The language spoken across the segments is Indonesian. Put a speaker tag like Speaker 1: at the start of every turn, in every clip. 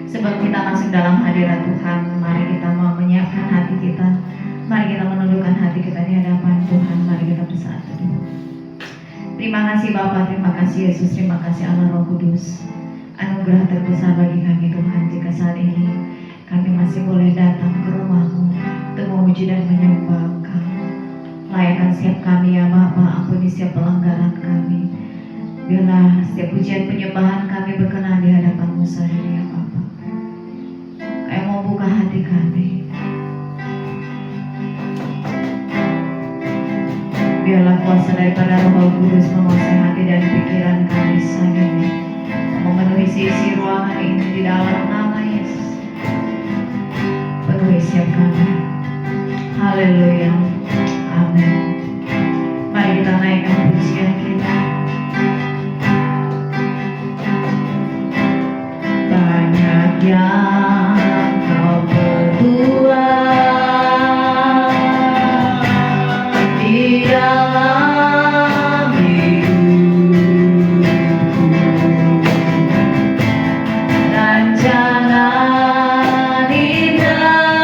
Speaker 1: Sebelum kita masuk dalam hadirat Tuhan, mari kita mau menyiapkan hati kita. Mari kita menundukkan hati kita di hadapan Tuhan. Mari kita bersatu. Terima kasih Bapa, terima kasih Yesus, terima kasih Allah Roh Kudus. Anugerah terbesar bagi kami Tuhan, jika saat ini kami masih boleh datang ke rumah-Mu untuk memuji dan menyembah Engkau. Layakkan setiap kami ya Bapa, ampuni setiap pelanggaran kami. Biarlah setiap pujian penyembahan kami berkenan di hadapan-Mu sendiri ya Bapa. Kami mau buka hati kami. Biarlah kuasa daripada Roh Kudus menguasai hati dan pikiran kami saat ini, memenuhi sisi ruangan ini di dalam nama Yesus. Penuhi setiap kami. Haleluya. Amin. Mari kita naikkan pujian kita. Banyak yang Kau perbuat di dalam hidupku, dan jangan indahmu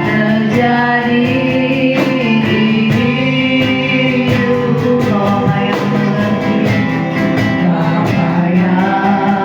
Speaker 1: terjadi di hidupku. Bapa yang mengerti, Bapa yang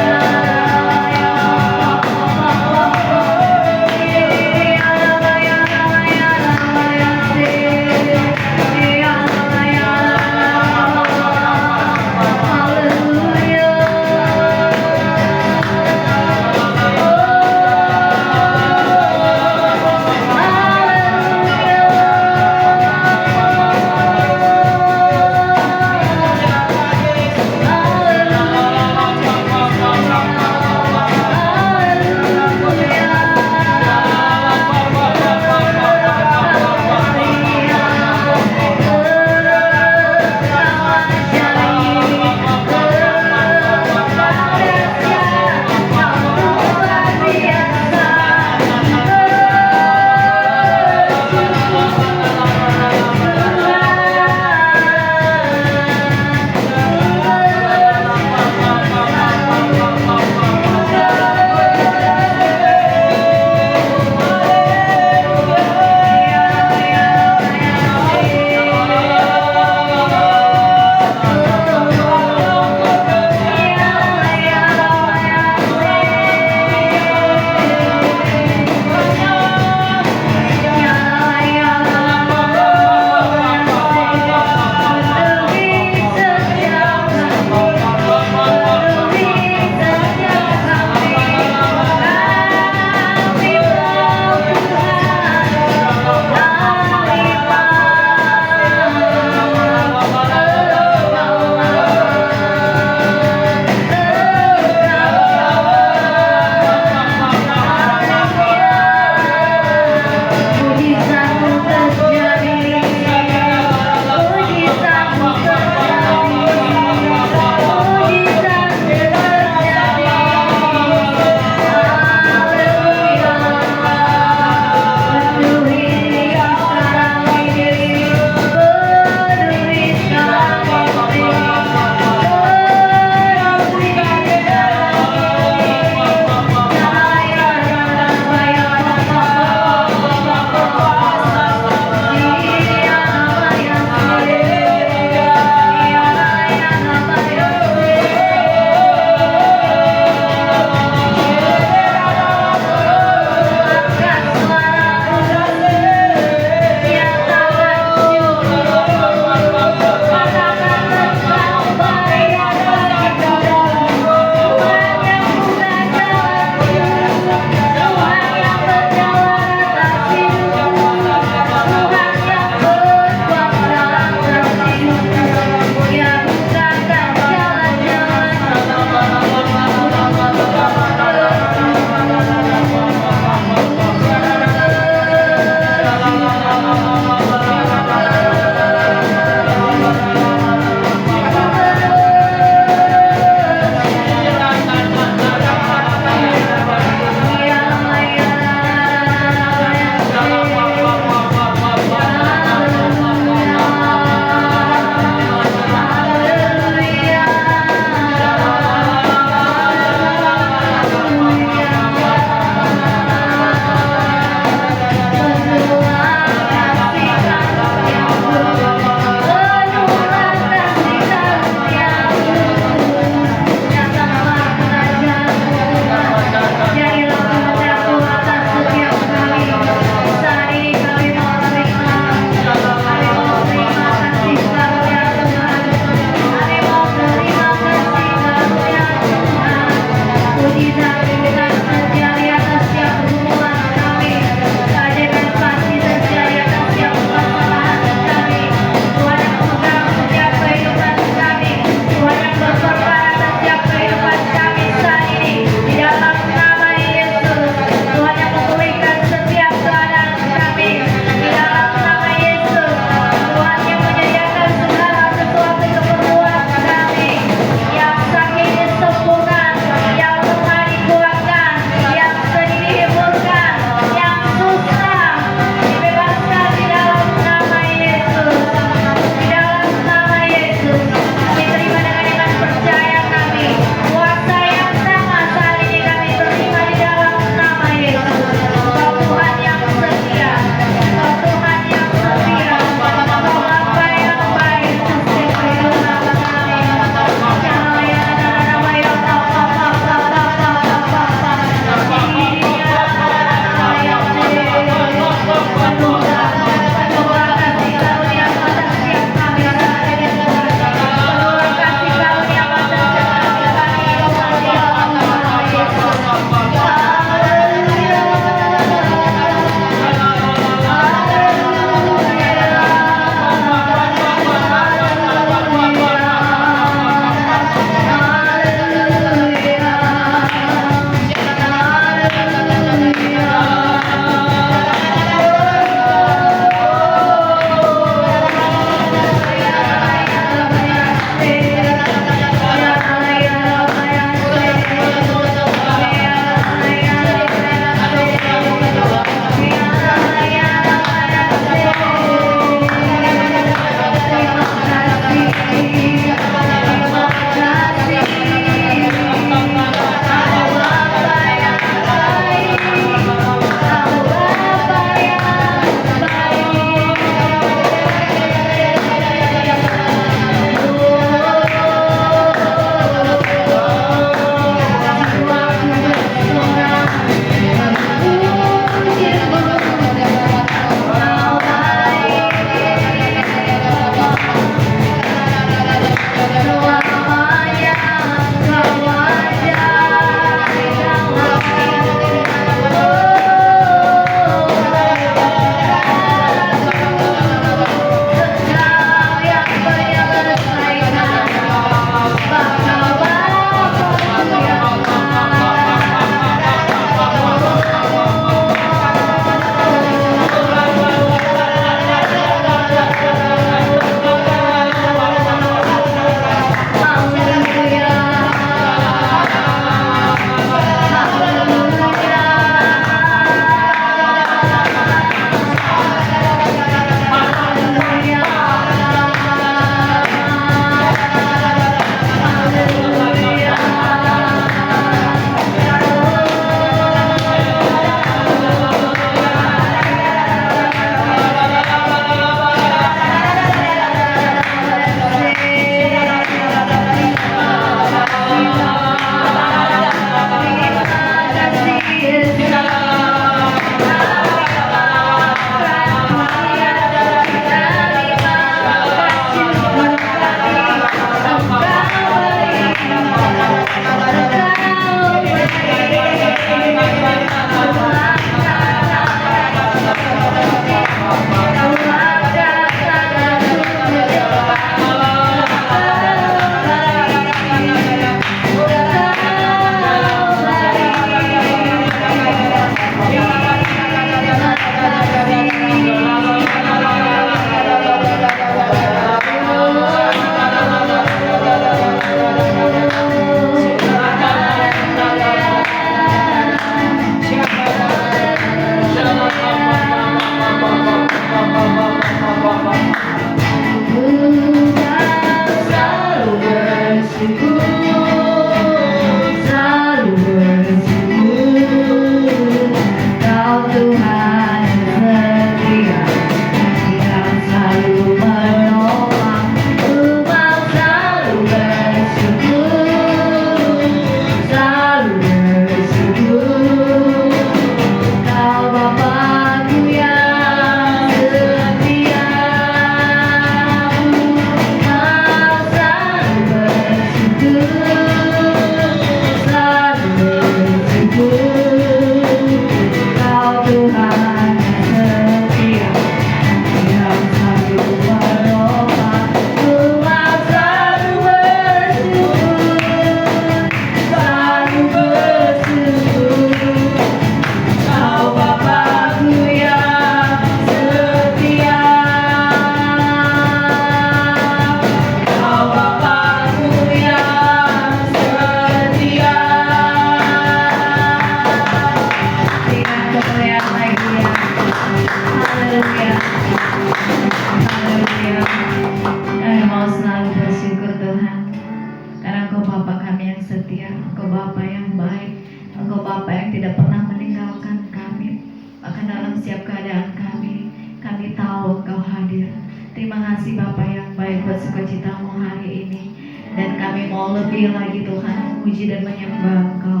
Speaker 1: tidak pernah meninggalkan kami. Bahkan dalam setiap keadaan kami tahu Engkau hadir. Terima kasih Bapa yang baik buat sukacitamu hari ini. Dan kami mau lebih lagi Tuhan memuji dan menyembah Engkau.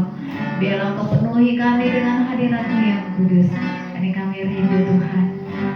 Speaker 1: Biarlah Engkau penuhi kami dengan hadirat-Mu yang kudus. Kami rindu Tuhan,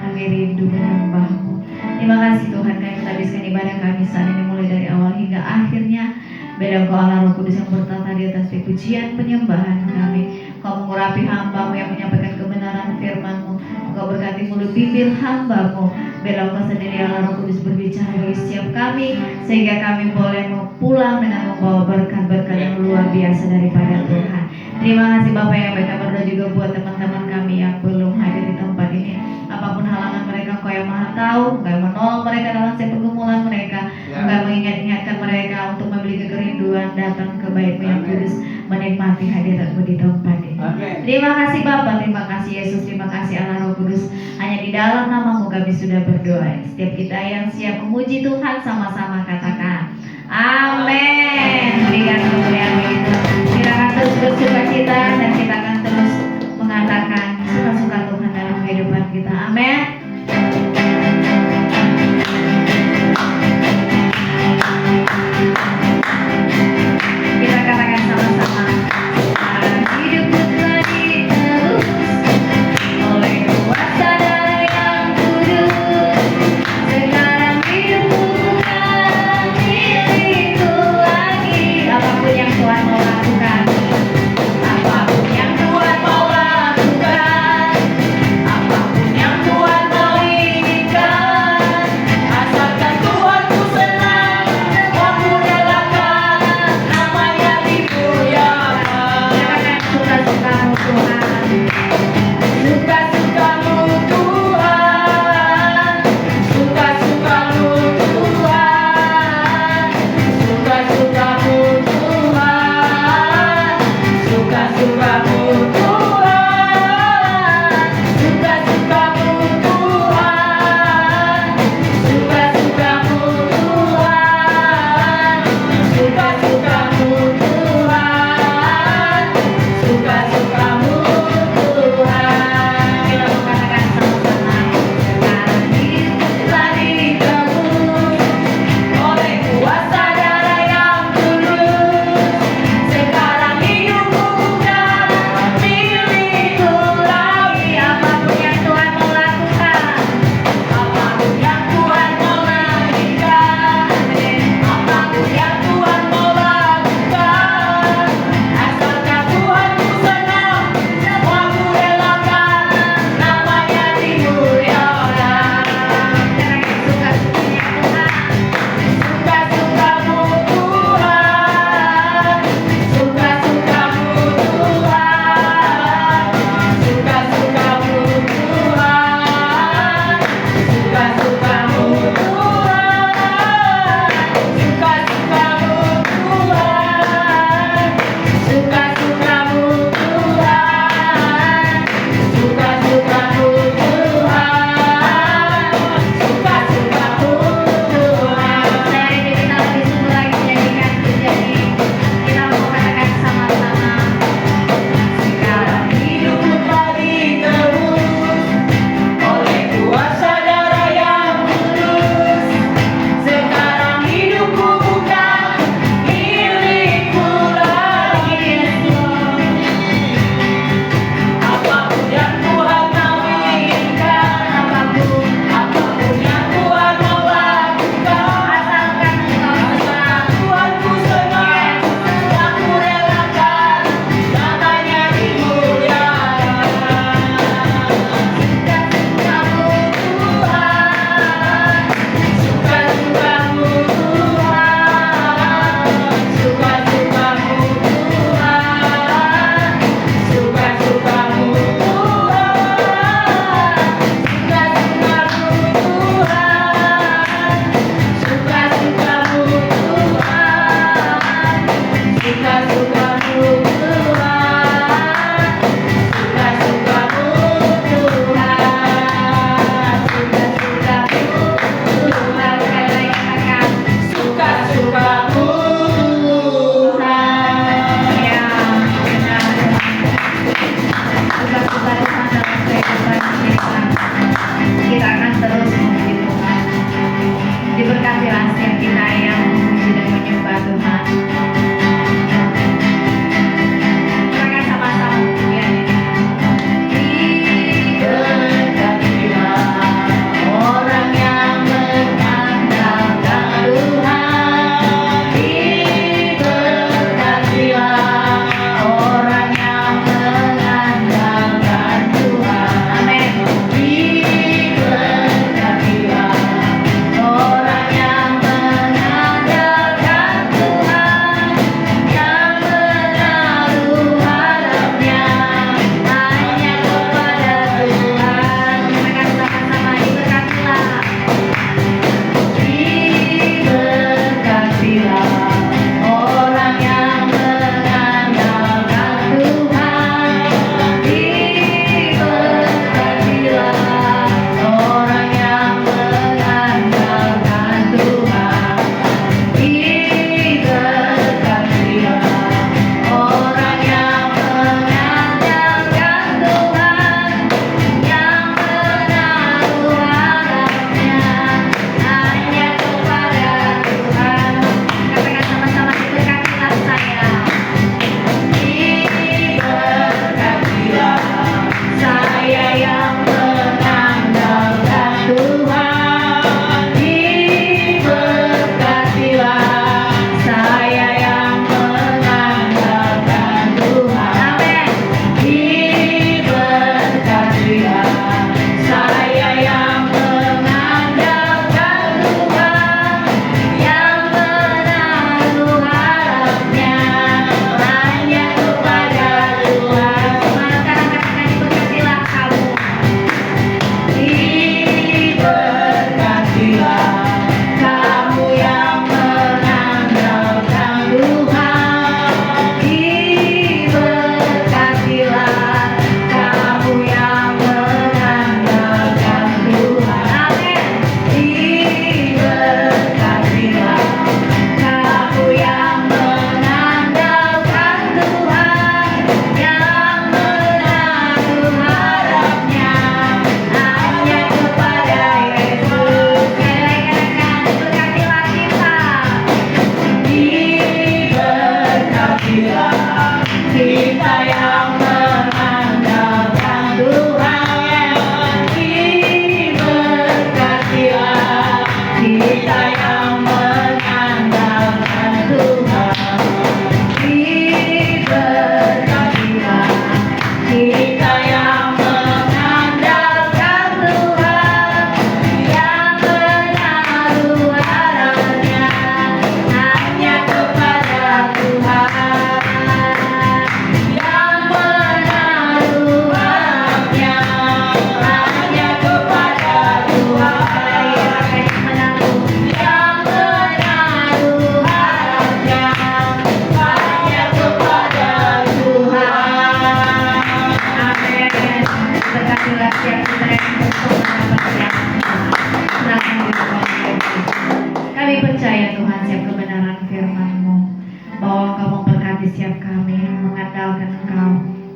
Speaker 1: kami rindu menyembah-Mu. Terima kasih Tuhan, kami habiskan ibadah kami saat ini mulai dari awal hingga akhirnya. Biar Engkau Allah Roh Kudus yang bertata di atas pujian penyembahan kami. Kau mengurapi hamba-Mu yang menyampaikan kebenaran firman-Mu. Engkau berkati mulut bibir hamba-Mu. Biar Engkau sendiri Allah Roh Kudus berbicara bagi setiap kami, sehingga kami boleh pulang dengan membawa berkat-berkat yang luar biasa daripada Tuhan. Terima kasih Bapak yang baik. Kami berdoa juga buat teman-teman kami yang belum hadir di tempat ini. Apapun halangan mereka, Engkau yang Maha tahu. Engkau yang menolong mereka dalam setiap pergumulan mereka. Engkau mengingat-ingatkan mereka untuk memiliki kerinduan datang ke bait-Mu yang kudus, menikmati hadirat-Mu di tempat ini. Terima kasih Bapa, terima kasih Yesus, terima kasih Allah Roh Kudus. Hanya di dalam nama-Mu kami sudah berdoa. Setiap kita yang siap memuji Tuhan sama-sama katakan amin. Berikan kemuliaan bagi Tuhan. Kita akan terus bersuka cita dan kita akan terus mengatakan suka-suka Tuhan dalam kehidupan kita. Amin. Kita katakan sama-sama. Hidupku telah ditebus oleh kuasa Darah yang kudus. Sekarang hidupku bukan milikku lagi. Apapun yang Tuhan mau lakukan, apapun yang Tuhan mau lakukan, apapun yang Tuhan mau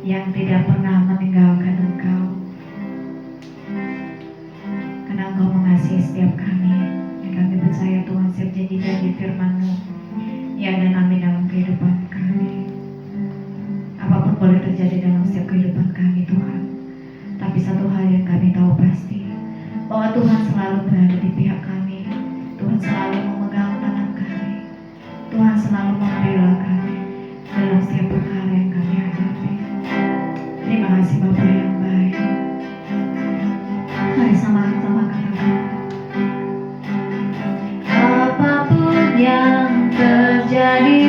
Speaker 1: yang tidak pernah meninggalkan Engkau. Karena Engkau mengasihi setiap kami, dan kami percaya Tuhan setiap janji-janji firman-Mu ya dan amin dalam kehidupan kami. Apapun boleh terjadi dalam setiap kehidupan kami Tuhan, tapi satu hal yang kami tahu pasti, bahwa Tuhan selalu berada di pihak kami. Tuhan selalu memegang tangan kami. Tuhan selalu membela kami dalam setiap perkara yang kami hadapi. Terima kasih Bapa yang baik. Mari sama-sama katakan, apapun yang terjadi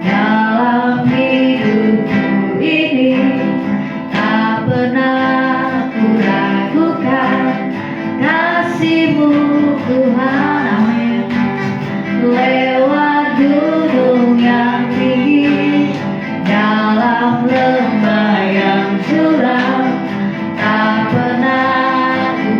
Speaker 1: dalam hidupku ini, tak pernah ku ragukan kasih-Mu Tuhan. Amin. Lewat gunung yang tinggi, dalam lembah yang curam, tak pernah ku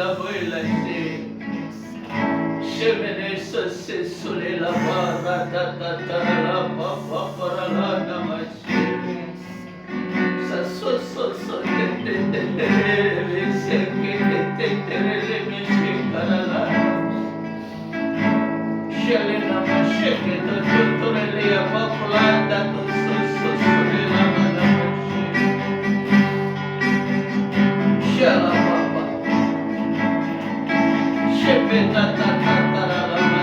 Speaker 2: la boila se Shemene se sole la barra ta la pa para la namaste sa so te se que te le me shikala shele na ma sheke to le ya pa planta to so sole la namaste shala papa shepe ta la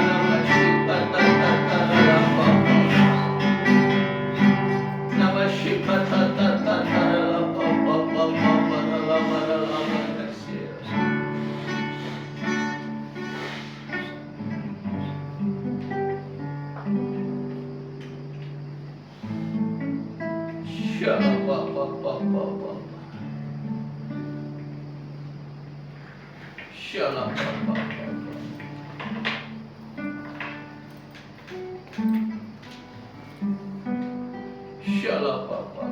Speaker 2: namaste ta la papa namaste ta la papa la namaste shala papa shala papa shala papa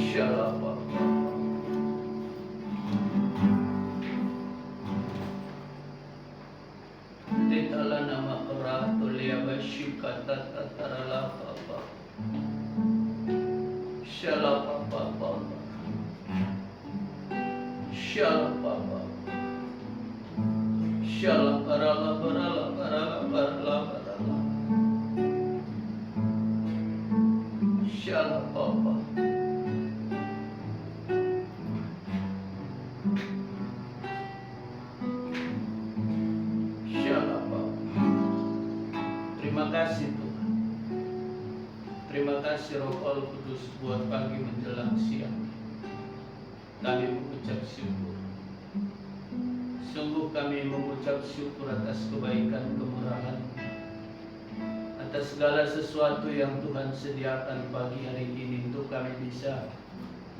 Speaker 2: shala papa Tetala nama kerato liaba shikata tatarala papa shala papa shala papa shala barala shala papa shala papa. Terima kasih Tuhan. Terima kasih Roh Kudus buat pagi menjelang siang. Kami mengucap syukur. Sungguh kami mengucap syukur atas kebaikan kemurahan, atas segala sesuatu yang Tuhan sediakan pagi hari ini untuk kami bisa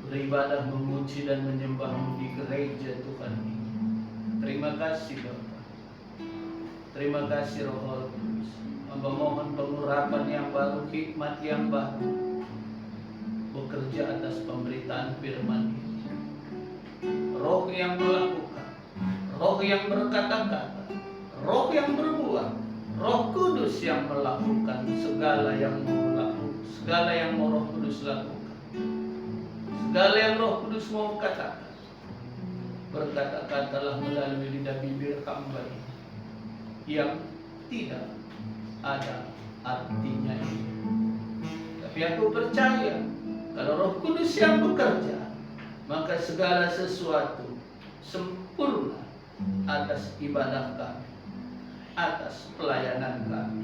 Speaker 2: beribadah, memuji dan menyembah-Mu di gereja Tuhan ini. Terima kasih Bapa. Terima kasih Roh Kudus. Hamba mohon pengurapan yang baru, hikmat yang baru bekerja atas pemberitaan firman ini. Roh yang melakukan, roh yang berkata-kata, roh yang berbuat, Roh Kudus yang melakukan segala yang mau lakukan, segala yang mau Roh Kudus lakukan, segala yang Roh Kudus mau katakan. Berkata-katalah melalui lidah bibir hamba ini yang tidak ada artinya ini. Tapi aku percaya kalau Roh Kudus yang bekerja, maka segala sesuatu sempurna atas ibadah kami, atas pelayanan kami.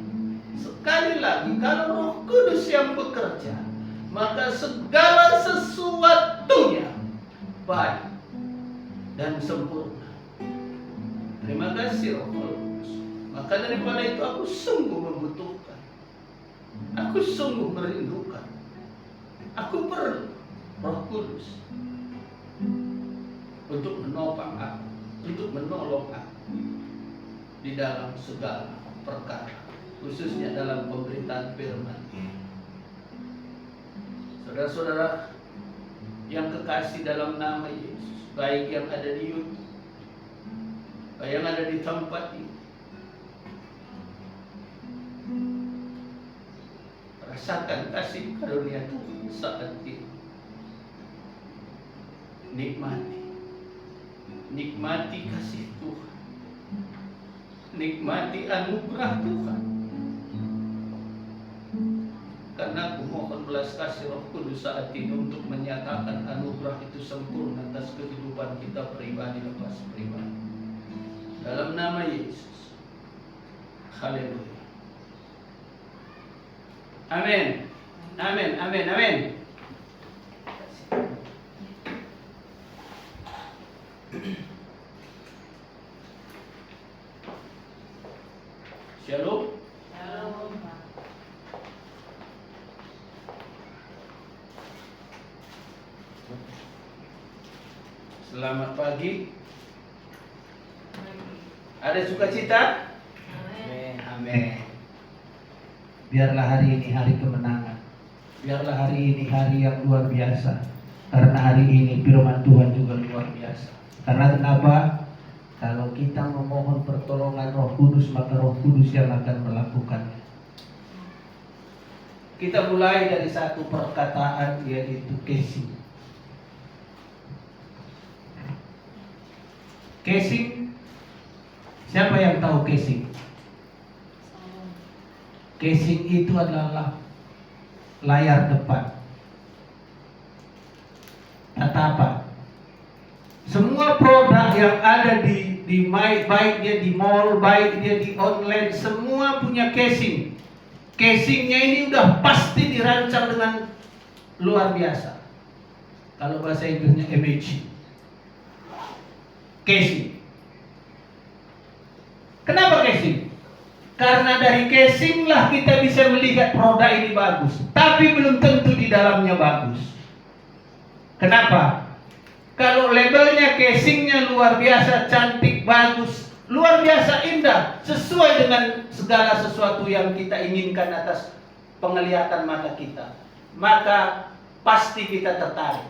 Speaker 2: Sekali lagi, kalau Roh Kudus yang bekerja, maka segala sesuatunya baik dan sempurna. Terima kasih Roh Kudus. Maka daripada itu aku sungguh membutuhkan, aku sungguh merindukan, aku perlu Roh Kudus untuk menopang aku, untuk menolong aku di dalam segala perkara, khususnya dalam pemberitaan firman. Saudara-saudara yang kekasih dalam nama Yesus, baik yang ada di YouTube, baik yang ada di tempat ini, rasakan kasih karunia Tuhan saat ini. Nikmati kasih Tuhan, nikmati anugerah Tuhan. Karena aku mohon belas kasih Roh Kudus saat ini untuk menyatakan anugerah itu sempurna atas kehidupan kita pribadi lepas pribadi. Dalam nama Yesus. Haleluya. Amin. Amin. Amin. Amin. Shalom.
Speaker 1: Shalom.
Speaker 2: Selamat pagi. pagi? Ada sukacita?
Speaker 3: Amin. Amin. Biarlah hari ini hari kemenangan. Biarlah hari ini hari yang luar biasa. Karena hari ini firman Tuhan juga luar biasa. Karena kenapa? Kalau kita memohon pertolongan Roh Kudus, maka Roh Kudus yang akan melakukannya. Kita mulai dari satu perkataan, yaitu casing. Casing, siapa yang tahu casing? Casing itu adalah layar depan, tatapan. Semua produk yang ada di baik dia di mall, baik dia di online, semua punya casing. Casingnya ini udah pasti dirancang dengan luar biasa. Kalau bahasa Inggrisnya imaging. Casing. Kenapa casing? Karena dari casing lah kita bisa melihat produk ini bagus, tapi belum tentu di dalamnya bagus. Kenapa? Kalau labelnya, casingnya luar biasa, cantik, bagus, luar biasa indah, sesuai dengan segala sesuatu yang kita inginkan atas penglihatan mata kita, maka pasti kita tertarik.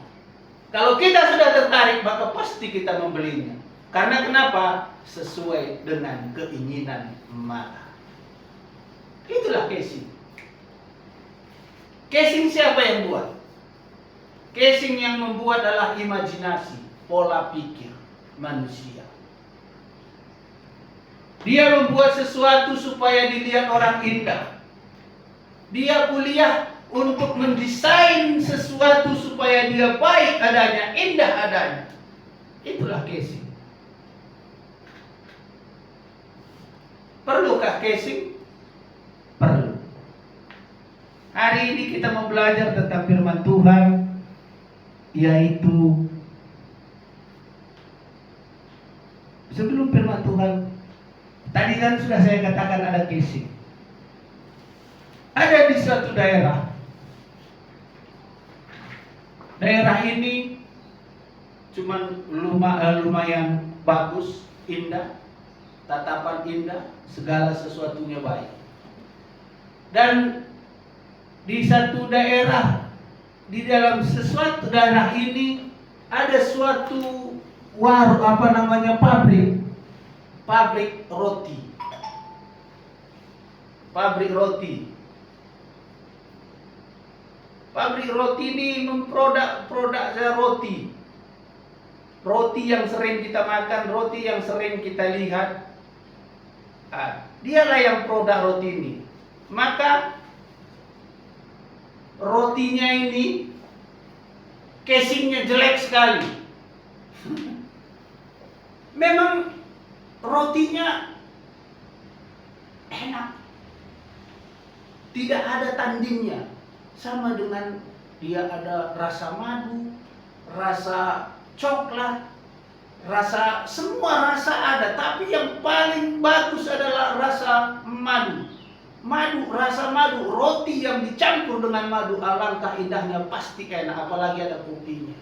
Speaker 3: Kalau kita sudah tertarik, maka pasti kita membelinya. Karena kenapa? Sesuai dengan keinginan mata. Itulah casing. Casing siapa yang buat? Casing yang membuat adalah imajinasi, pola pikir manusia. Dia membuat sesuatu supaya dilihat orang indah. Dia kuliah untuk mendesain sesuatu supaya dia baik adanya, indah adanya. Itulah casing. Perlukah casing? Perlu. Hari ini kita mau belajar tentang firman Tuhan, yaitu sebelum firman Tuhan, tadi kan sudah saya katakan ada casing. Ada di suatu daerah. Daerah ini cuman lumayan bagus, indah, tatapan indah, segala sesuatunya baik. Dan di satu daerah, di dalam sesuatu daerah ini ada suatu pabrik roti. Pabrik roti. Pabrik roti ini memproduk roti. Roti yang sering kita makan, roti yang sering kita lihat. Dialah yang produk roti ini. Maka rotinya ini casingnya jelek sekali. Memang rotinya enak, tidak ada tandingnya. Sama dengan dia ada rasa madu, rasa coklat, rasa, semua rasa ada. Tapi yang paling bagus adalah rasa madu. Rasa madu, roti yang dicampur dengan madu, alangkah indahnya, pasti enak, apalagi ada kopinya.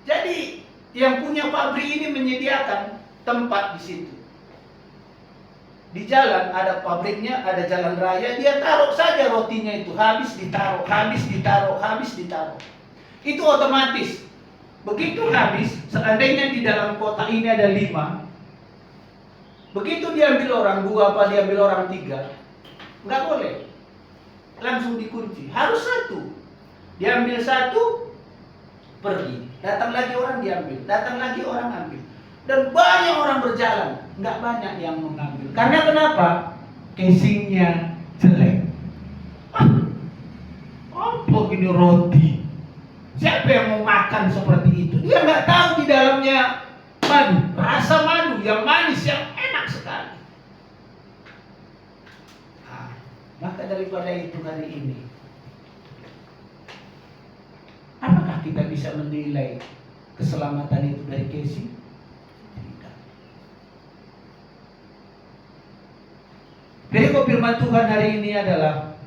Speaker 3: Jadi yang punya pabrik ini menyediakan tempat di situ. Di jalan ada pabriknya, ada jalan raya, dia taruh saja rotinya itu, habis ditaruh. Itu otomatis. Begitu habis, seandainya di dalam kota ini ada 5, begitu diambil orang 2 apa diambil orang 3, nggak boleh, langsung dikunci. Harus 1. Diambil 1, pergi. Datang lagi orang diambil, datang lagi orang ambil. Dan banyak orang berjalan, nggak banyak yang mengambil. Karena kenapa? Casingnya jelek. Apa gini roti? Siapa yang mau makan seperti itu? Dia nggak tahu di dalamnya madu, rasa madu yang manis, yang enak sekali. Maka daripada itu hari ini, apakah kita bisa menilai keselamatan itu dari casing? Tidak. Jadi firman Tuhan hari ini adalah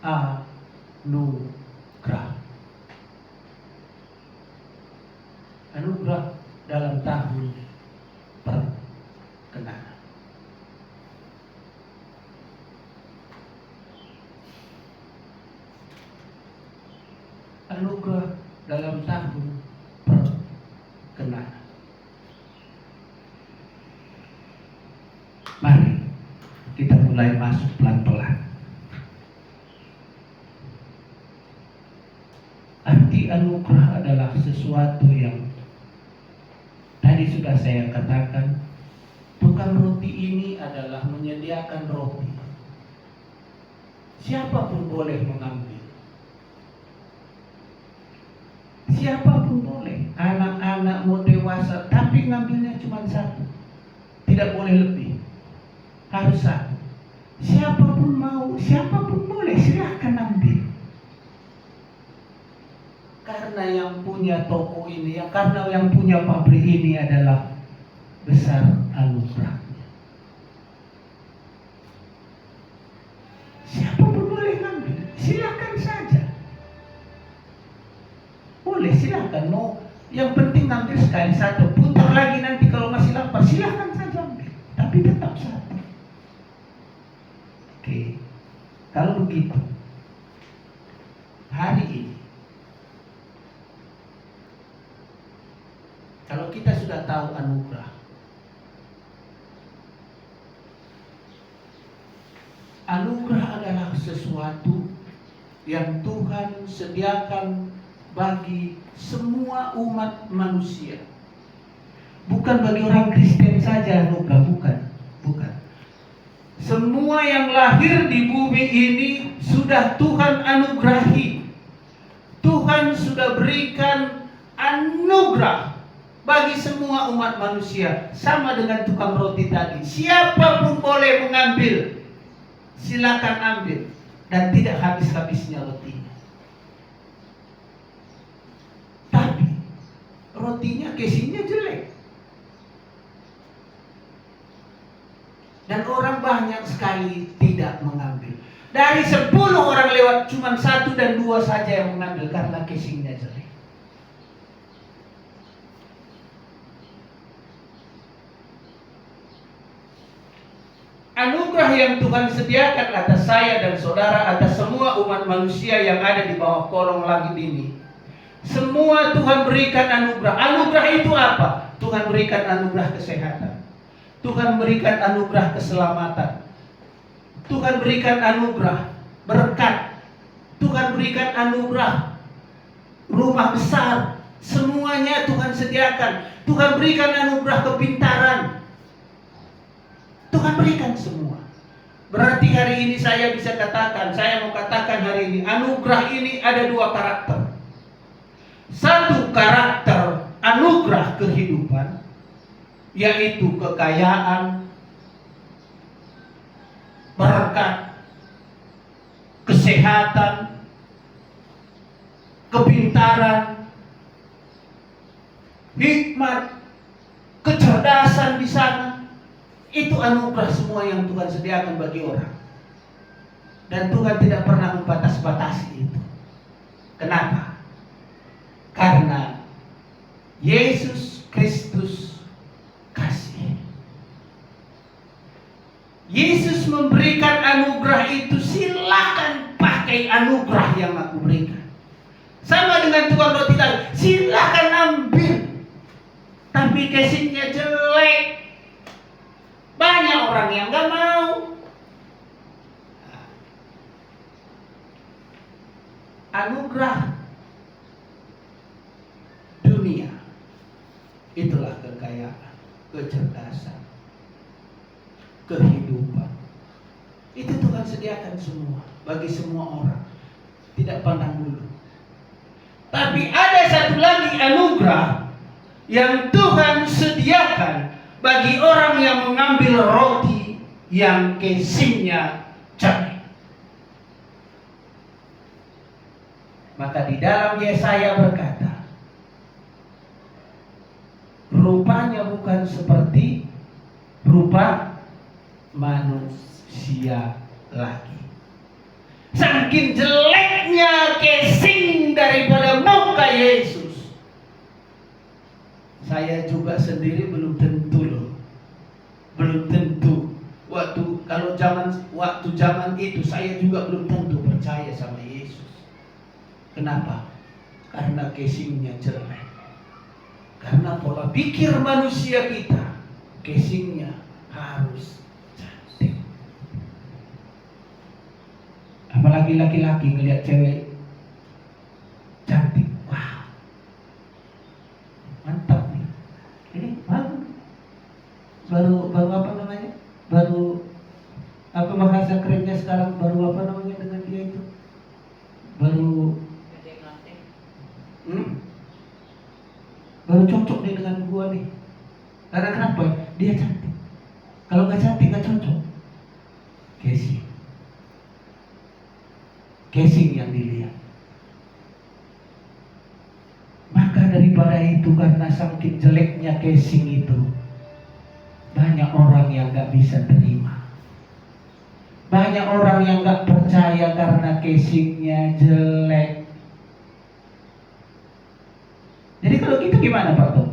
Speaker 3: anugerah. Anugerah dalam tahun perkenanan. Anugerah dalam tahun perkenanan. Mari kita mulai masuk pelan-pelan. Arti anugerah adalah sesuatu yang tadi sudah saya katakan, tukang roti ini adalah menyediakan roti. Siapapun boleh mengambil. Siapapun boleh, anak-anak mau dewasa, tapi ngambilnya cuma satu. Tidak boleh lebih. Harus satu. Siapapun mau, siapapun boleh, silahkan ambil. Karena yang punya toko ini, karena yang punya pabrik ini adalah besar anugerahnya. Siapapun boleh ngambil, silahkan saja. Boleh, silahkan. Mau, yang penting ngambil sekali satu, putar lagi nanti kalau masih lapar, silahkan saja ambil. Tapi tetap satu. Oke, kalau begitu, hari ini, kalau kita sudah tahu anugerah, anugerah adalah sesuatu yang Tuhan sediakan bagi semua umat manusia. Bukan bagi orang Kristen saja anugerah, bukan. Semua yang lahir di bumi ini sudah Tuhan anugerahi. Tuhan sudah berikan anugerah bagi semua umat manusia. Sama dengan tukang roti tadi. Siapapun boleh mengambil. Silakan ambil. Dan tidak habis-habisnya rotinya. Tapi rotinya, casingnya jelek. Dan orang banyak sekali tidak mengambil. Dari 10 orang lewat, cuma 1 dan 2 saja yang mengambil karena casingnya jelek. Anugerah yang Tuhan sediakan atas saya dan saudara, atas semua umat manusia yang ada di bawah kolong langit ini. Semua Tuhan berikan anugerah. Anugerah itu apa? Tuhan berikan anugerah kesehatan. Tuhan berikan anugerah keselamatan. Tuhan berikan anugerah berkat. Tuhan berikan anugerah rumah besar. Semuanya Tuhan sediakan. Tuhan berikan anugerah kepintaran. Tuhan berikan semua. Berarti hari ini saya bisa katakan, saya mau katakan hari ini, anugerah ini ada 2 karakter. Satu karakter anugerah kehidupan, yaitu kekayaan, berkat, kesehatan, kepintaran, hikmat, kecerdasan di sana. Itu anugerah semua yang Tuhan sediakan bagi orang. Dan Tuhan tidak pernah membatas-batasi itu. Kenapa? Karena Yesus Kristus kasih. Yesus memberikan anugerah itu, silakan pakai anugerah yang aku berikan. Sama dengan tukang roti tadi, silakan ambil. Tapi casingnya jelek. Banyak orang yang gak mau. Anugerah dunia, itulah kekayaan, kecerdasan, kehidupan. Itu Tuhan sediakan semua bagi semua orang, tidak pandang bulu. Tapi ada satu lagi anugerah yang Tuhan sediakan bagi orang yang mengambil roti yang casingnya jelek. Maka di dalam Yesaya berkata, rupanya bukan seperti rupa manusia lagi. Saking jeleknya casing daripada muka Yesus, Saya juga sendiri belum tentu loh. Belum tentu. Waktu zaman itu saya juga belum tentu percaya sama Yesus. Kenapa? Karena casingnya jelek. Karena pola pikir manusia kita, casingnya harus cantik. Apalagi laki-laki ngelihat cewek cantik, wah, mantap nih. Ini baru apa namanya? Baru apa bahasa kerennya sekarang? Baru apa namanya dengan dia itu? Baru baru cocok nih dengan gua nih. Karena kenapa? Dia cantik. Kalau nggak cantik nggak cocok. Casing yang dilihat. Maka daripada itu, karena saking jeleknya casing itu, banyak orang yang nggak bisa terima. Banyak orang yang nggak percaya karena casingnya jelek. Jadi kalau gitu gimana Pak Tom?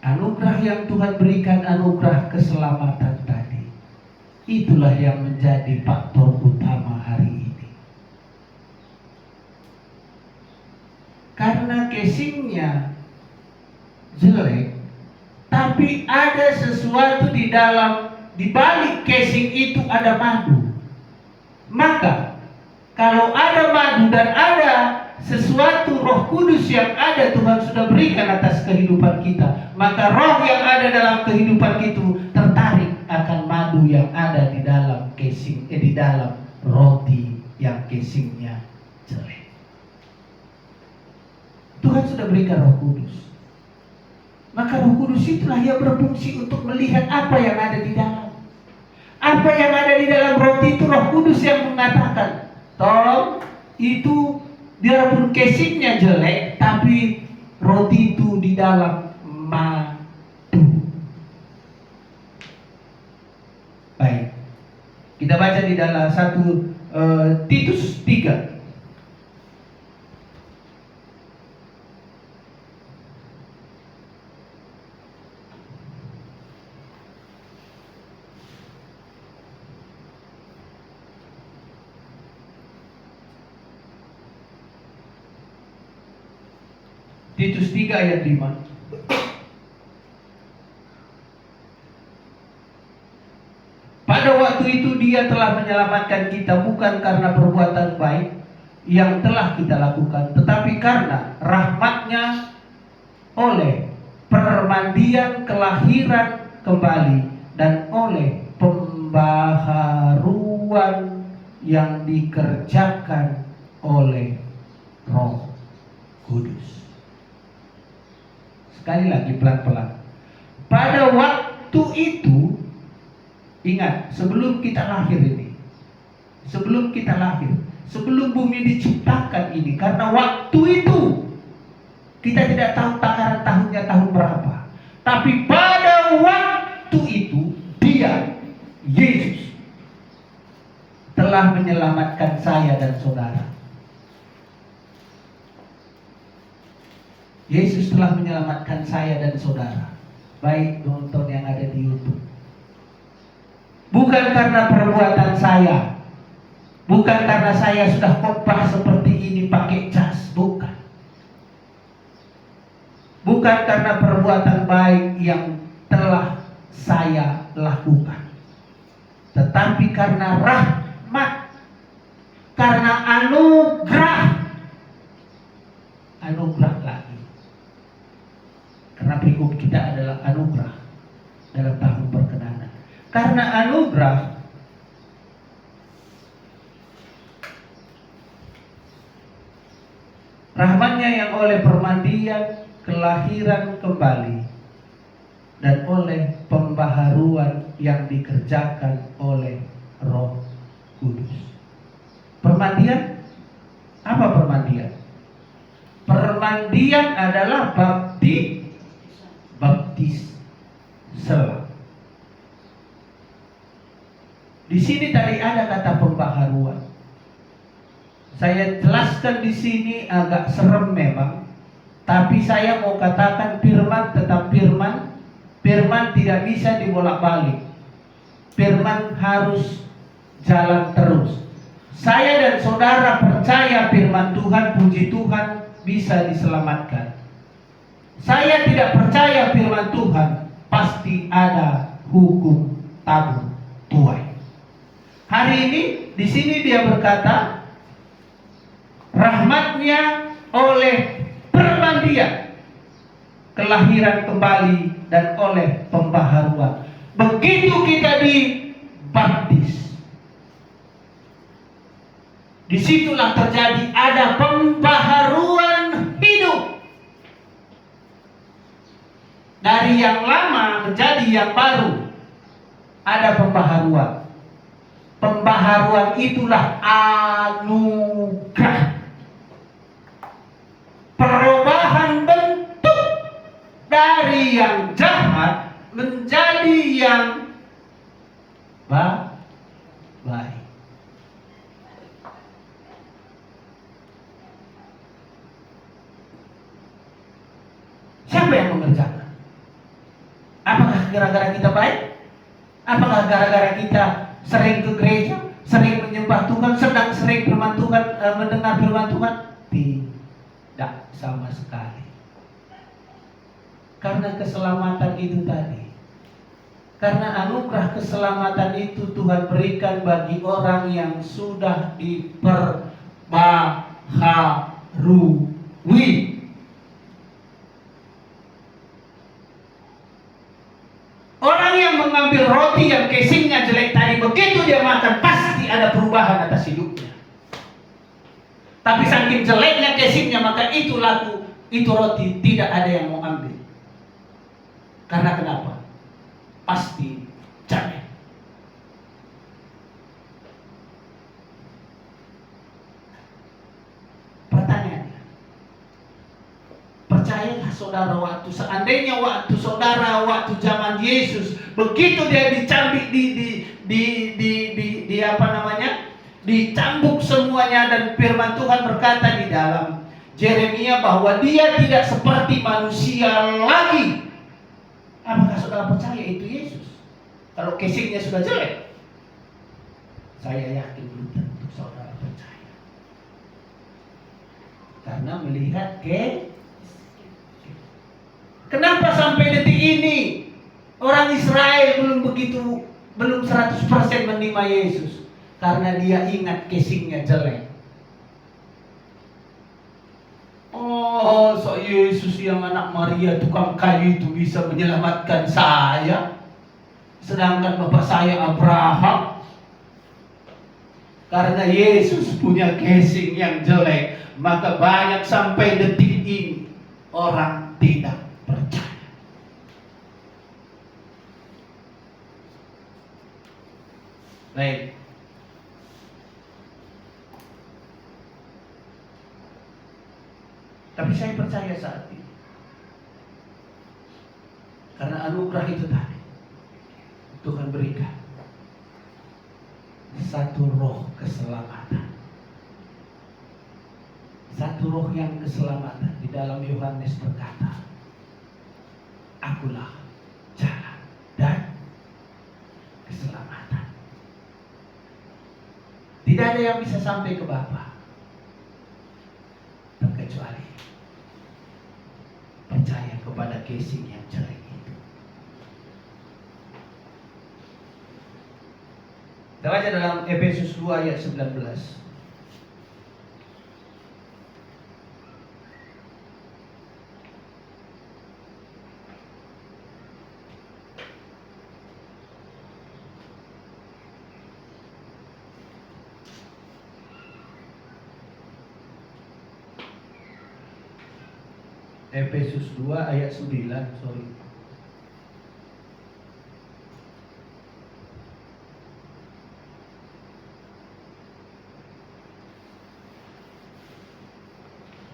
Speaker 3: Anugerah yang Tuhan berikan, anugerah keselamatan tadi, itulah yang menjadi faktor utama hari ini. Karena casingnya jelek, tapi ada sesuatu di balik casing itu ada madu. Maka kalau ada madu dan ada sesuatu Roh Kudus yang ada Tuhan sudah berikan atas kehidupan kita, maka roh yang ada dalam kehidupan itu tertarik akan madu yang ada di dalam casing, di dalam roti yang casingnya jelek. Tuhan sudah berikan Roh Kudus. Maka Roh Kudus itulah yang berfungsi untuk melihat apa yang ada di dalam. Apa yang ada di dalam roti itu Roh Kudus yang mengatakan, tolong, itu biarpun casingnya jelek, tapi roti itu di dalam madu. Baik, kita baca di dalam 1 Titus 3. Titus 3 ayat 5. Pada waktu itu dia telah menyelamatkan kita bukan karena perbuatan baik yang telah kita lakukan, tetapi karena rahmat-Nya oleh permandian kelahiran kembali dan oleh pembaharuan yang dikerjakan oleh Roh Kudus. Sekali lagi pelan-pelan. Pada waktu itu, ingat, sebelum kita lahir ini, sebelum bumi diciptakan ini, karena waktu itu kita tidak tahu takaran tahunnya tahun berapa, tapi pada waktu itu Dia, Yesus, telah menyelamatkan saya dan saudara. Yesus telah menyelamatkan saya dan saudara, baik nonton yang ada di YouTube. Bukan karena perbuatan saya, bukan karena saya sudah khotbah seperti ini pakai jas, bukan. Bukan karena perbuatan baik yang telah saya lakukan, tetapi karena rahmat, karena anugerah lagi. Karena berikut kita adalah anugerah dalam tahun perkenanan. Karena anugerah, rahmat-Nya yang oleh permandian kelahiran kembali dan oleh pembaharuan yang dikerjakan oleh Roh Kudus. Permandian, apa permandian? Permandian adalah baptis. Di sini tadi ada kata pembaharuan. Saya jelaskan di sini agak serem memang, Tapi saya mau katakan firman tetap firman. Firman tidak bisa dibolak-balik. Firman harus jalan terus. Saya dan saudara percaya firman Tuhan, puji Tuhan, bisa diselamatkan. Saya tidak percaya firman Tuhan, pasti ada hukum tabur tuai. Hari ini di sini dia berkata, rahmatnya oleh permandian, kelahiran kembali, dan oleh pembaharuan. Begitu kita dibaptis, disitulah terjadi ada pembaharuan hidup. Dari yang lama menjadi yang baru, ada pembaharuan. Pembaharuan itulah anugerah. Perubahan bentuk dari yang jahat menjadi yang baik. Siapa yang mengerjakan? Apakah gara-gara kita baik? Apakah gara-gara kita sering ke gereja, sering menyembah Tuhan, sering firman Tuhan, mendengar firman Tuhan? Tidak sama sekali. Karena keselamatan itu tadi. Karena anugerah keselamatan itu Tuhan berikan bagi orang yang sudah diperbaharui. Orang yang mengambil roti yang casingnya jelek tadi, begitu dia makan pasti ada perubahan atas hidupnya. Tapi saking jeleknya casingnya, maka itu roti tidak ada yang mau ambil. Karena kenapa? Pasti capek. Pertanyaannya, percayalah saudara, waktu saudara waktu zaman Yesus, begitu dia dicambik dicambuk semuanya, dan firman Tuhan berkata di dalam Yeremia bahwa dia tidak seperti manusia lagi. Apakah saudara percaya itu Yesus? Kalau casingnya sudah jelek, saya yakin belum tentu saudara percaya. Karena melihat kenapa sampai detik ini orang Israel belum 100% menerima Yesus? Karena dia ingat casingnya jelek. Oh, Yesus yang anak Maria tukang kayu itu bisa menyelamatkan saya, sedangkan bapak saya Abraham. Karena Yesus punya casing yang jelek, maka banyak sampai detik ini orang tidak percaya. Baik. Tapi saya percaya saat ini, karena anugerah itu tadi Tuhan berikan satu roh keselamatan, satu roh yang keselamatan. Di dalam Yohanes berkata, akulah jalan dan keselamatan. Tidak ada yang bisa sampai ke Bapa terkecuali percaya kepada casing yang jelek itu. Kita baca dalam Efesus 2 ayat 19. Efesus 2 ayat 9, sorry.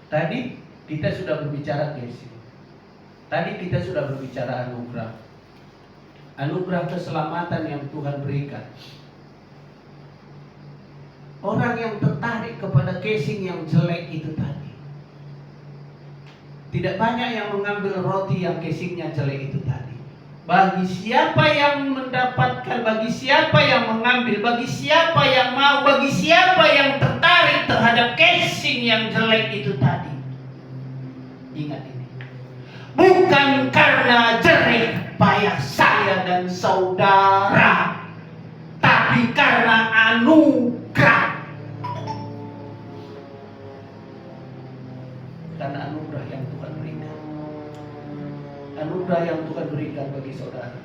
Speaker 3: Tadi kita sudah berbicara casing. Tadi kita sudah berbicara anugerah. Anugerah keselamatan yang Tuhan berikan. Orang yang tertarik kepada casing yang jelek itu tadi tidak banyak yang mengambil roti yang casingnya jelek itu tadi. Bagi siapa yang mendapatkan, bagi siapa yang mengambil, bagi siapa yang mau, bagi siapa yang tertarik terhadap casing yang jelek itu tadi. Ingat ini. Bukan karena jerih payah saya dan saudara, tapi karena anugerah. Karena anugerah yang Tuhan berikan. Anugerah yang Tuhan berikan bagi saudara.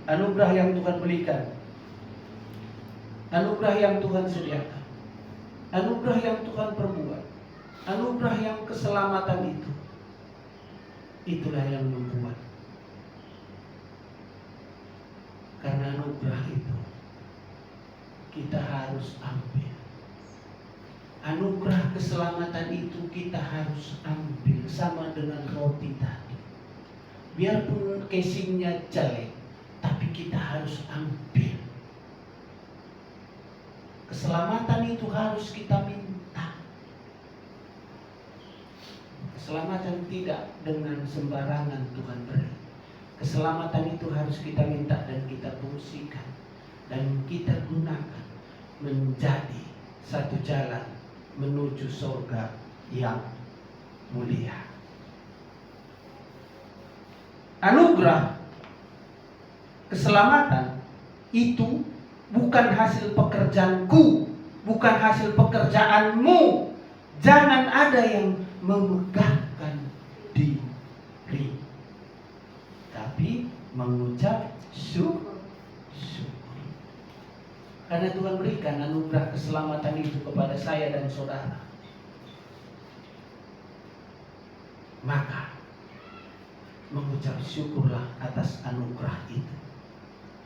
Speaker 3: Anugerah yang Tuhan berikan. Anugerah yang Tuhan sediakan. Anugerah yang Tuhan perbuat. Anugerah yang keselamatan itu. Itulah yang membuat. Karena anugerah itu kita harus ambil. Anugerah keselamatan itu kita harus ambil, sama dengan roti tadi. Biarpun casingnya jelek, tapi kita harus ambil. Keselamatan itu harus kita minta. Keselamatan tidak dengan sembarangan Tuhan beri. Keselamatan itu harus kita minta dan kita fungsikan dan kita gunakan menjadi satu jalan menuju surga yang mulia. Anugerah keselamatan itu bukan hasil pekerjaanku, bukan hasil pekerjaanmu. Jangan ada yang memegahkan diri, tapi mengucap syukur. Karena Tuhan berikan anugerah keselamatan itu kepada saya dan saudara. Maka mengucap syukurlah atas anugerah itu.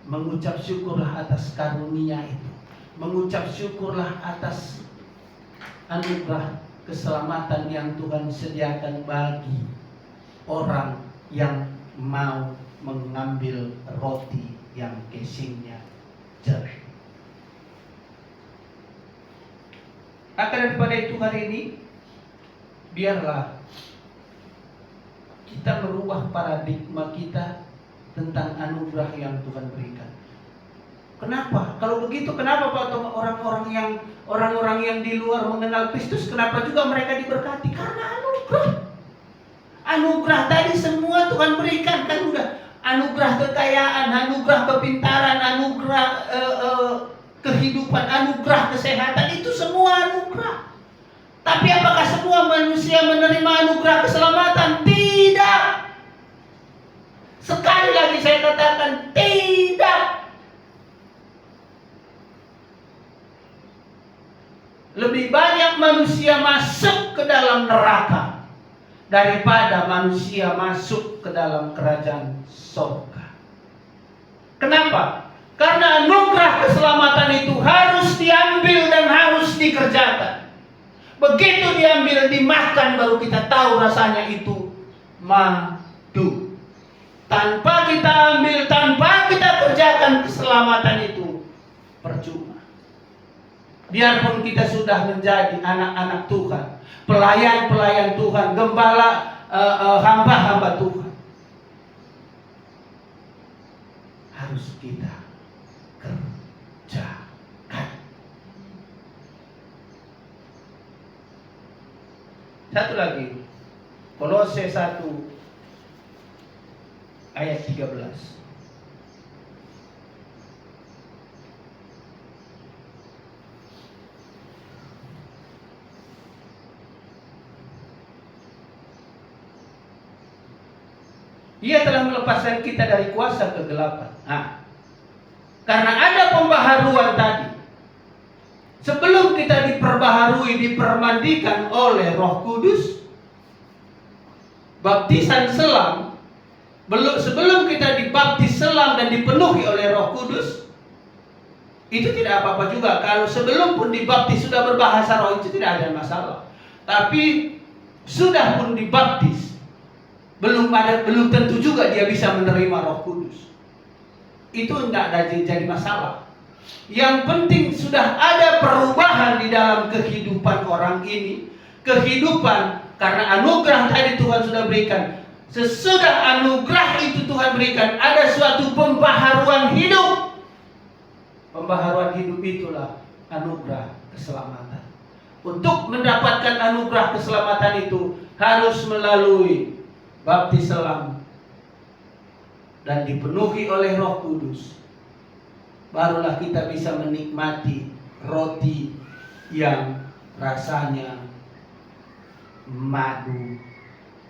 Speaker 3: Mengucap syukurlah atas karunia itu. Mengucap syukurlah atas anugerah keselamatan yang Tuhan sediakan bagi orang yang mau mengambil roti yang casingnya jelek. Akan daripada itu hari ini, biarlah kita merubah paradigma kita tentang anugerah yang Tuhan berikan. Kenapa? Kalau begitu, kenapa Pak orang-orang yang di luar mengenal Kristus, kenapa juga mereka diberkati? Karena anugerah. Anugerah tadi semua Tuhan berikan, kan udah anugerah kekayaan, anugerah kepintaran, anugerah kehidupan, anugerah kesehatan, itu semua anugerah. Tapi apakah semua manusia menerima anugerah keselamatan? Tidak. Sekali lagi saya katakan tidak. Lebih banyak manusia masuk ke dalam neraka daripada manusia masuk ke dalam kerajaan surga. Kenapa? Karena anugerah keselamatan itu harus diambil dan harus dikerjakan. Begitu diambil, dimakan, baru kita tahu rasanya itu madu. Tanpa kita ambil, tanpa kita kerjakan keselamatan itu, percuma. Biarpun kita sudah menjadi anak-anak Tuhan, pelayan-pelayan Tuhan, gembala, hamba-hamba Tuhan, harus kita kerjakan. Satu lagi, Kolose 1 ayat 13. Ia telah melepaskan kita dari kuasa kegelapan. Karena ada pembaharuan tadi. Sebelum kita diperbaharui, dipermandikan oleh Roh Kudus, baptisan selam, sebelum kita dibaptis selam dan dipenuhi oleh Roh Kudus, itu tidak apa-apa juga. Kalau sebelum pun dibaptis sudah berbahasa roh, itu tidak ada masalah. Tapi sudah pun dibaptis, belum tentu juga dia bisa menerima Roh Kudus. Itu tidak ada jadi masalah. Yang penting sudah ada perubahan di dalam kehidupan orang ini, kehidupan Karena anugerah tadi Tuhan sudah berikan. Sesudah anugerah itu Tuhan berikan, ada suatu pembaharuan hidup. Pembaharuan hidup itulah anugerah keselamatan. Untuk mendapatkan anugerah keselamatan itu harus melalui baptis selam dan dipenuhi oleh Roh Kudus. Barulah kita bisa menikmati roti yang rasanya madu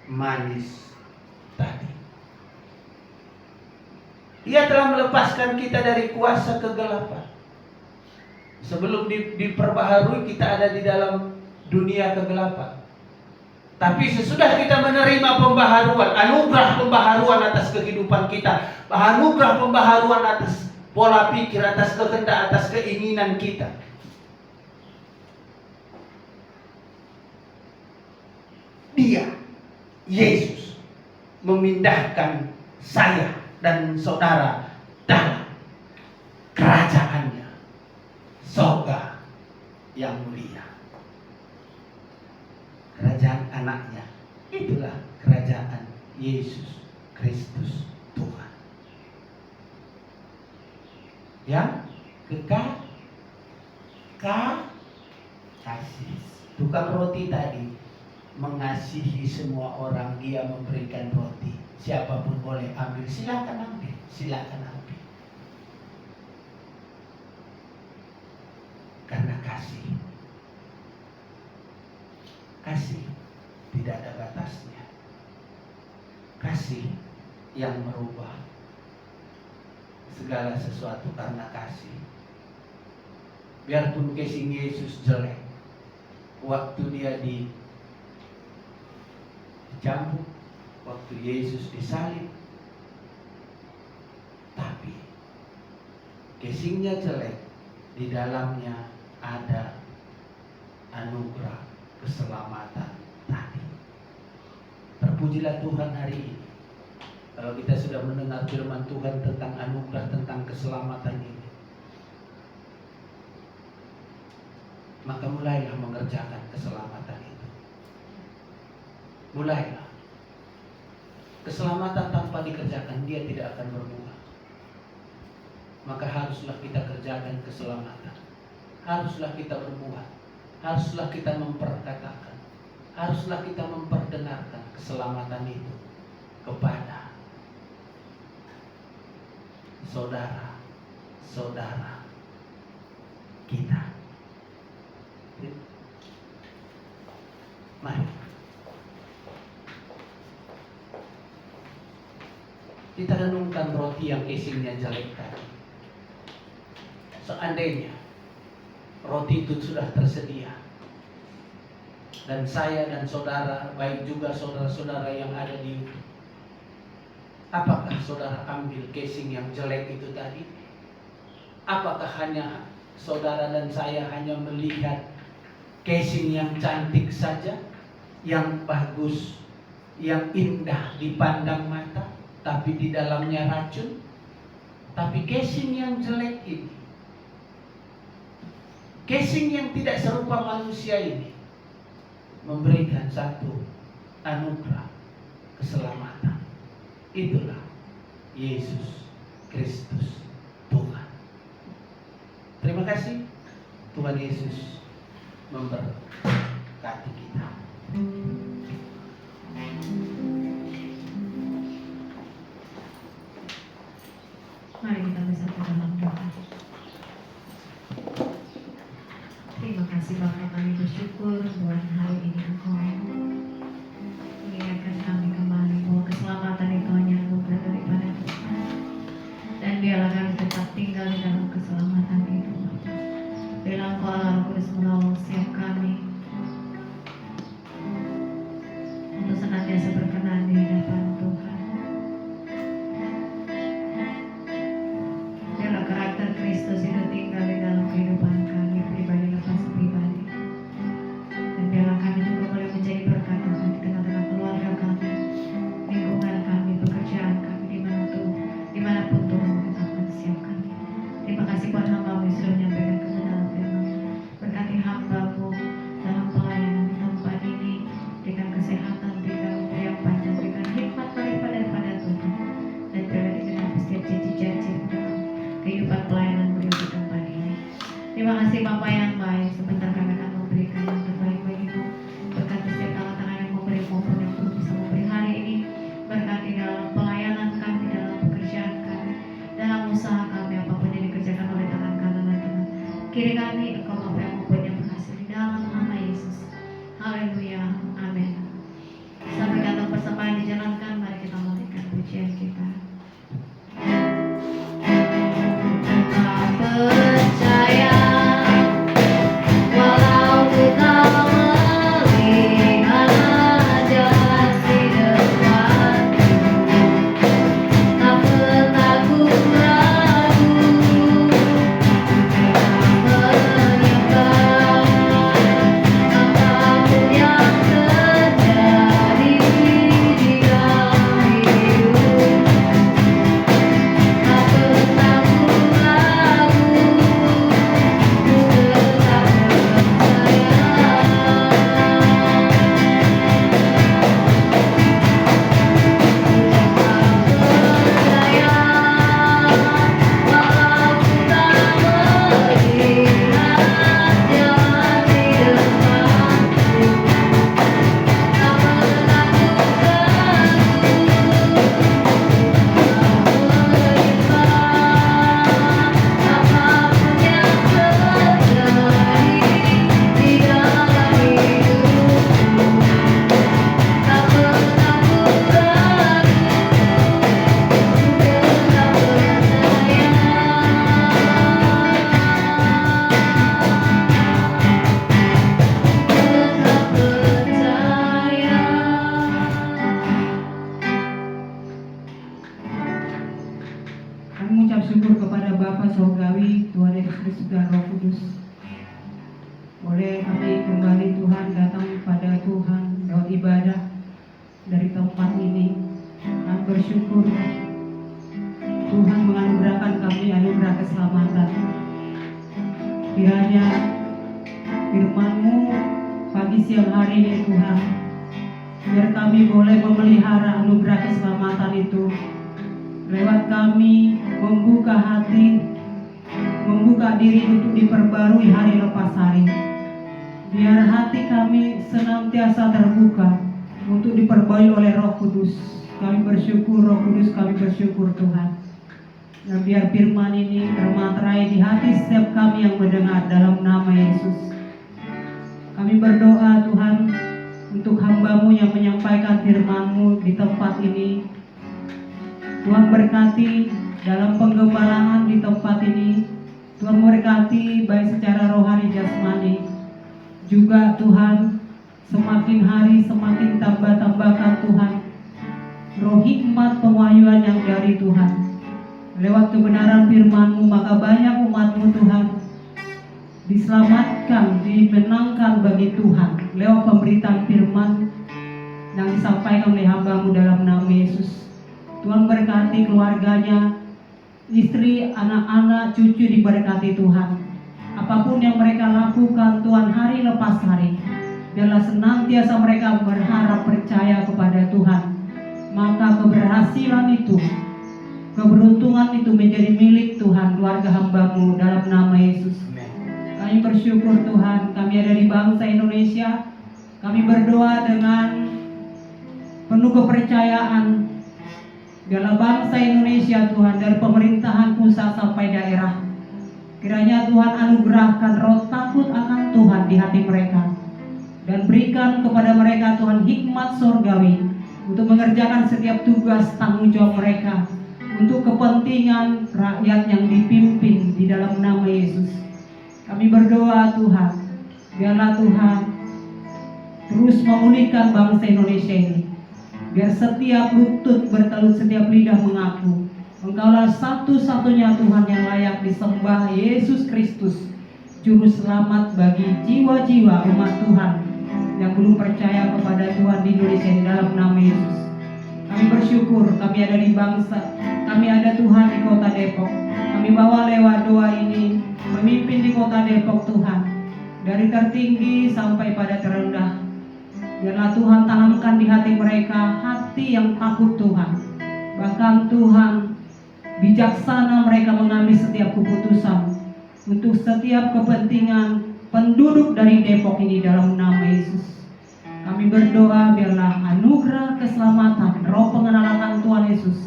Speaker 3: manis tadi. Dia telah melepaskan kita dari kuasa kegelapan. Sebelum diperbaharui kita ada di dalam dunia kegelapan. Tapi sesudah kita menerima pembaharuan, anugerah pembaharuan atas kehidupan kita, anugerah pembaharuan atas pola pikir, atas kehendak, atas keinginan kita, Dia, Yesus, memindahkan saya dan saudara dalam kerajaannya, surga yang mulia. Kerajaan anaknya, itulah kerajaan Yesus Kristus Tuhan. Yang kasih. Tukang roti tadi mengasihi semua orang, dia memberikan roti. Siapapun boleh ambil, silakan ambil, silakan ambil. Karena kasih. Kasih tidak ada batasnya. Kasih yang merubah segala sesuatu karena kasih. Biarpun casing Yesus jelek, waktu dia dicambuk, waktu Yesus disalib, tapi casingnya jelek, di dalamnya ada anugerah keselamatan tadi. Terpujilah Tuhan hari ini. Kalau kita sudah mendengar firman Tuhan tentang anugerah, tentang keselamatan ini, maka mulailah mengerjakan keselamatan itu. Mulailah. Keselamatan tanpa dikerjakan, dia tidak akan berbuah. Maka haruslah kita kerjakan keselamatan. Haruslah kita berbuat. Haruslah kita memperkatakan. Haruslah kita memperdengarkan keselamatan itu kepada saudara-saudara kita. Mari kita renungkan roti yang casingnya jelek tadi. Seandainya roti itu sudah tersedia, dan saya dan saudara, baik juga saudara-saudara yang ada di YouTube, apakah saudara ambil casing yang jelek itu tadi? Apakah hanya saudara dan saya hanya melihat casing yang cantik saja, yang bagus, yang indah dipandang mata, tapi di dalamnya racun? Tapi casing yang jelek ini, casing yang tidak serupa manusia ini, memberikan satu anugerah keselamatan. Itulah Yesus Kristus Tuhan. Terima kasih. Tuhan Yesus memberkati kita.
Speaker 1: Mari kita bersatu dalam doa. Terima kasih Bapa, kami bersyukur buat hari ini Engkau mengingatkan kami kembali bahwa keselamatan itu hanya anugerah daripada Tuhan, dan biarlah kami tetap tinggal di dalam keselamatan itu Bapa. Biarlah Engkau Allah Roh Kudus menolong setiap kami untuk senantiasa berkenan di hadapan Tuhan. Biarlah karakter Kristus itu tinggal di dalam kehidupan kami pribadi lepas pribadi, dan biarlah kami juga boleh menjadi berkat Tuhan di tengah-tengah keluarga kami, lingkungan kami, pekerjaan kami, dimanapun Tuhan menetapkan setiap kami. Terima kasih buat hamba-Mu yang sudah menyampaikan kebenaran firman. Berkati hamba-Mu dalam pelayanan di tempat ini, berikan kesehatan
Speaker 4: kembali Tuhan datang pada Tuhan lewat ibadah dari tempat ini. Kami bersyukur Tuhan menganugerahkan kami anugerah keselamatan. Kiranya firman-Mu pagi siang hari ini Tuhan, biar kami boleh memelihara anugerah keselamatan itu lewat kami membuka hati, membuka diri untuk diperbarui hari lepas hari. Biar hati kami senantiasa terbuka untuk diperbarui oleh Roh Kudus. Kami bersyukur Roh Kudus, kami bersyukur Tuhan. Dan biar firman ini termaterai di hati setiap kami yang mendengar dalam nama Yesus. Kami berdoa Tuhan untuk hamba-Mu yang menyampaikan firman-Mu di tempat ini. Tuhan berkati dalam penggembalaan di tempat ini. Tuhan berkati baik secara rohani jasmani. Juga Tuhan semakin hari semakin tambahkan Tuhan roh hikmat pewahyuan yang dari Tuhan. Lewat kebenaran firman-Mu maka banyak umat-Mu Tuhan diselamatkan, dimenangkan bagi Tuhan lewat pemberitaan firman yang disampaikan oleh hamba-Mu dalam nama Yesus. Tuhan berkati keluarganya, istri, anak-anak, cucu diberkati Tuhan. Apapun yang mereka lakukan Tuhan hari lepas hari, biarlah senantiasa mereka berharap percaya kepada Tuhan. Maka keberhasilan itu, keberuntungan itu menjadi milik Tuhan, keluarga hamba-Mu dalam nama Yesus. Kami bersyukur Tuhan, kami ada di bangsa Indonesia. Kami berdoa dengan penuh kepercayaan. Biarlah bangsa Indonesia Tuhan, dari pemerintahan pusat sampai daerah, kiranya Tuhan anugerahkan roh takut akan Tuhan di hati mereka. Dan berikan kepada mereka Tuhan hikmat surgawi untuk mengerjakan setiap tugas tanggung jawab mereka untuk kepentingan rakyat yang dipimpin di dalam nama Yesus. Kami berdoa Tuhan, biarlah Tuhan terus memulihkan bangsa Indonesia ini. Biar setiap lutut bertelut, setiap lidah mengaku Engkaulah satu-satunya Tuhan yang layak disembah, Yesus Kristus, Juru Selamat bagi jiwa-jiwa umat Tuhan yang belum percaya kepada Tuhan di Indonesia ini dalam nama Yesus. Kami bersyukur kami ada di bangsa, kami ada Tuhan di kota Depok. Kami bawa lewat doa ini memimpin di kota Depok Tuhan, dari tertinggi sampai pada terendah. Biarlah Tuhan tanamkan di hati mereka hati yang takut Tuhan. Bahkan Tuhan bijaksana mereka mengambil setiap keputusan untuk setiap kepentingan penduduk dari Depok ini dalam nama Yesus. Kami berdoa biarlah anugerah keselamatan, roh pengenalan Tuhan Yesus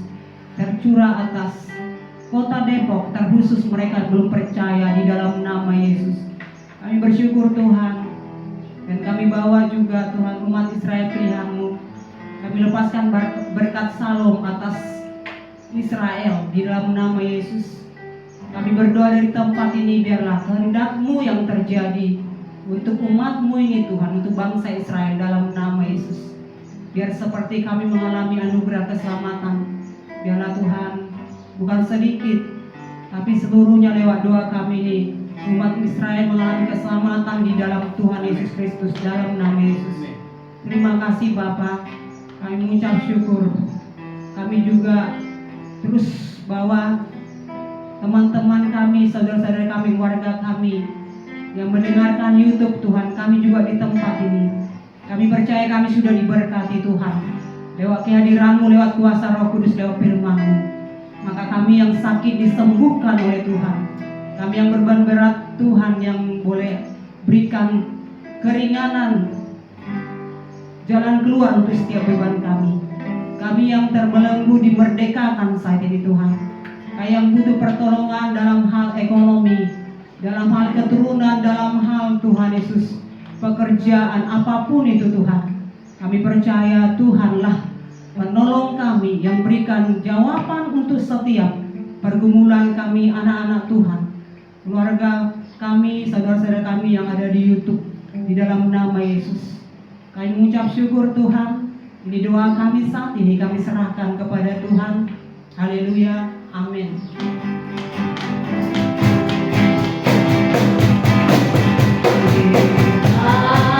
Speaker 4: tercurah atas kota Depok, terkhusus mereka belum percaya di dalam nama Yesus. Kami bersyukur Tuhan. Dan kami bawa juga Tuhan umat Israel pilihan-Mu. Kami lepaskan berkat salom atas Israel di dalam nama Yesus. Kami berdoa dari tempat ini biarlah kehendak-Mu yang terjadi untuk umat-Mu ini Tuhan, untuk bangsa Israel dalam nama Yesus. Biar seperti kami mengalami anugerah keselamatan, biarlah Tuhan bukan sedikit tapi seluruhnya lewat doa kami ini umat Israel mengalami keselamatan di dalam Tuhan Yesus Kristus dalam nama Yesus. Terima kasih Bapa, kami mengucap syukur. Kami juga terus bawa teman-teman kami, saudara-saudara kami, warga kami yang mendengarkan YouTube Tuhan, kami juga di tempat ini. Kami percaya kami sudah diberkati Tuhan lewat kehadiran-Mu, lewat kuasa Roh Kudus, lewat firman-Mu. Maka kami yang sakit disembuhkan oleh Tuhan. Kami yang beban berat Tuhan yang boleh berikan keringanan, jalan keluar untuk setiap beban kami. Kami yang terbelenggu dimerdekakan saat ini Tuhan. Kami yang butuh pertolongan dalam hal ekonomi, dalam hal keturunan, dalam hal Tuhan Yesus, pekerjaan apapun itu Tuhan. Kami percaya Tuhanlah menolong kami yang berikan jawaban untuk setiap pergumulan kami anak-anak Tuhan. Keluarga kami, saudara-saudara kami yang ada di YouTube di dalam nama Yesus. Kami mengucap syukur Tuhan. Ini doa kami saat ini kami serahkan kepada Tuhan. Haleluya. Amin.
Speaker 1: Haleluya.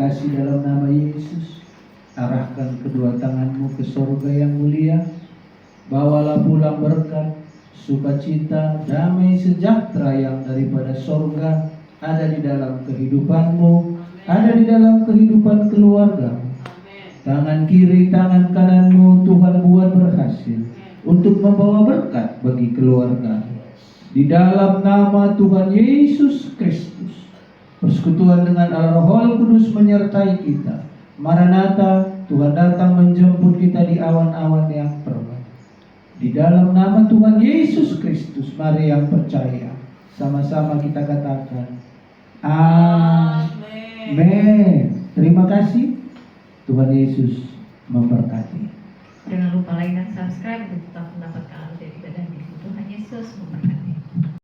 Speaker 3: kasih dalam nama Yesus, arahkan kedua tanganmu ke sorga yang mulia. Bawalah pulang berkat, sukacita, damai sejahtera yang daripada sorga ada di dalam kehidupanmu, ada di dalam kehidupan keluargamu. Tangan kiri, tangan kananmu Tuhan buat berhasil untuk membawa berkat bagi keluarga. Di dalam nama Tuhan Yesus Kristus, persekutuan dengan Allah Roh Kudus menyertai kita. Maranatha, Tuhan datang menjemput kita di awan-awan yang terbang. Di dalam nama Tuhan Yesus Kristus, mari yang percaya, sama-sama kita katakan, Amin. Terima kasih. Tuhan Yesus memberkati.
Speaker 1: Jangan lupa like dan subscribe untuk tetap mendapatkan update ibadah di Tuhan Yesus memberkati.